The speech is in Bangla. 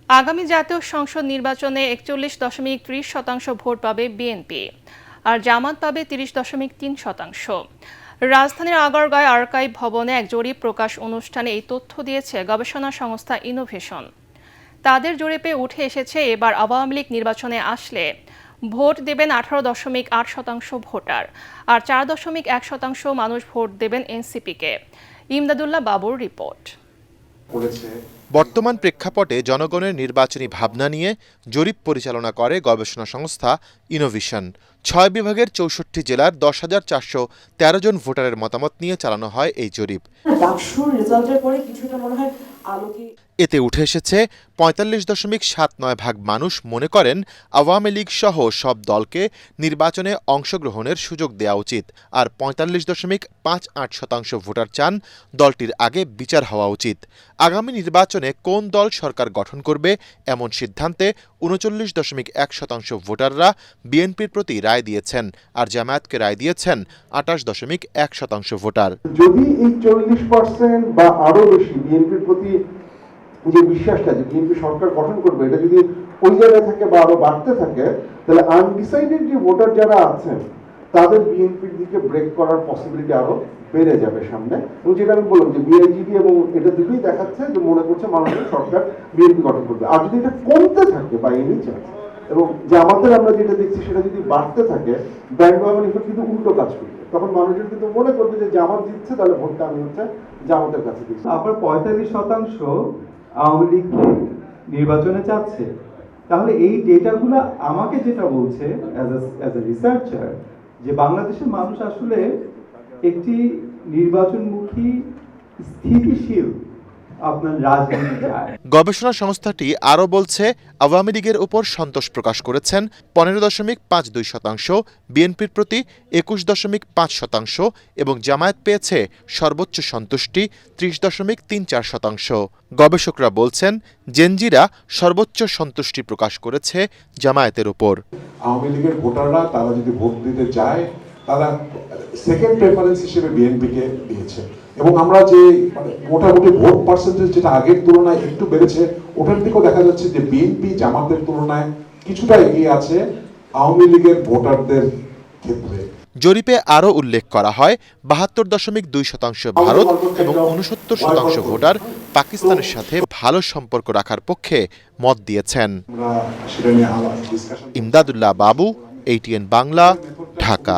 আগামী জাতীয় সংসদ নির্বাচনে ৪১.৩০% ভোট পাবে বিএনপি, আর জামাত পাবে ৩০.৩%। রাজধানীর আগারগাঁও আর্কাইভ ভবনে এক জরিপ প্রকাশ অনুষ্ঠানে এই তথ্য দিয়েছে গবেষণা সংস্থা ইনোভেশন। তাদের জরিপে উঠে এসেছে, এবার আওয়ামী লীগ নির্বাচনে আসলে ভোট দেবেন 18.৮% ভোটার, আর 4.1% মানুষ ভোট দেবেন এনসিপিকে। ইমদাদুল্লাহ বাবুর রিপোর্ট। বর্তমান প্রেক্ষাপটে জনগণের নির্বাচনী ভাবনা নিয়ে জরিপ পরিচালনা করে গবেষণা সংস্থা ইনোভেশন। ৬ বিভাগের ৬৪ জেলার 10,৪১৩ জন ভোটারের মতামত নিয়ে চালানো হয় এই জরিপ। এতে উঠে এসেছে ৪৫.৭৯% মানুষ মনে করেন আওয়ামী লীগ সহ সব দলকে নির্বাচনে অংশগ্রহণের সুযোগ দেওয়া উচিত, আর ৪৫.৫৮% ভোটার চান দলটির আগে বিচার হওয়া উচিত। আগামী নির্বাচনে কোন দল সরকার গঠন করবে এমন সিদ্ধান্তে ৩৯.১% ভোটাররা বিএনপির প্রতি রায় দিয়েছেন, আর জামায়াতকে রায় দিয়েছেন ২৮.১% ভোটার। যদি এই ৪০% বা আরো বেশি বিএনপির প্রতি যে বিশ্বাসটা যে বিএনপি সরকার গঠন করবে, এটা যদি ওই জায়গায় থাকে বা আরো বাড়তে থাকে, তাহলে আনডিসাইডেড যে ভোটার যারা আছেন তাদের বিএনপির দিকে ব্রেক করার পসিবিলিটি আরো বেড়ে যাবে সামনে। এবং যেটা আমি বললাম যে বিআইজিবি এবং এটা দুটোই দেখাচ্ছে যে মনে করছে মাননীয় সরকার বিএনপি গঠন করবে। আর যদি এটা কমতে থাকে বা এনি চান্স, এবং যে আমাদের আমরা যেটা দেখছি সেটা যদি বাড়তে থাকে, ব্যান্ডওয়াগন ইফেক্ট কিন্তু উল্টো কাজ করবে। তখন মানুষজন কিন্তু মনে করবে যে জামাত জিতছে, তাহলে ভোটটা আমি হচ্ছে জামাতের কাছে দিচ্ছি। আবার ৪৫% আওয়ামী লীগ নির্বাচনে যাচ্ছে। তাহলে এই ডেটাগুলো আমাকে যেটা বলছে অ্যাজ এ রিসার্চার, যে বাংলাদেশের মানুষ আসলে একটি নির্বাচনমুখী স্থিতিশীল আপনার রাজনীতি চায়। গবেষণা সংস্থাটি আরও বলছে, আওয়ামী লীগের উপর সন্তোষ প্রকাশ করেছেন ১৫.৫২%, বিএনপির প্রতি ২১.৫%, এবং জামায়াত পেয়েছে সর্বোচ্চ সন্তুষ্টি ৩০.৩৪%। গবেষকরা বলছেন, জেনজিরা সর্বোচ্চ সন্তুষ্টি প্রকাশ করেছে জামায়াতের উপর। আওয়ামী লীগের ভোটাররা তারা যদি ভোট দিতে চায়, তারা সেকেন্ড প্রেফারেন্স হিসেবে বিএনপিকে দিয়েছে। এবং আমরা যে মোটামুটি ভোট পার্সেন্টেজ যেটা আগের তুলনায় একটু বেড়েছে, ওটার দিকেও দেখা যাচ্ছে যে বিএনপি জামাতের তুলনায় কিছুটা এগিয়ে আছে আওয়ামী লীগের ভোটারদের ক্ষেত্রে। জরিপে আরও উল্লেখ করা হয়, ৭২.২% ভারত এবং ৬৯% ভোটার পাকিস্তানের সাথে ভালো সম্পর্ক রাখার পক্ষে মত দিয়েছেন। ইমদাদুল্লাহ বাবু, ATN বাংলা, ঢাকা।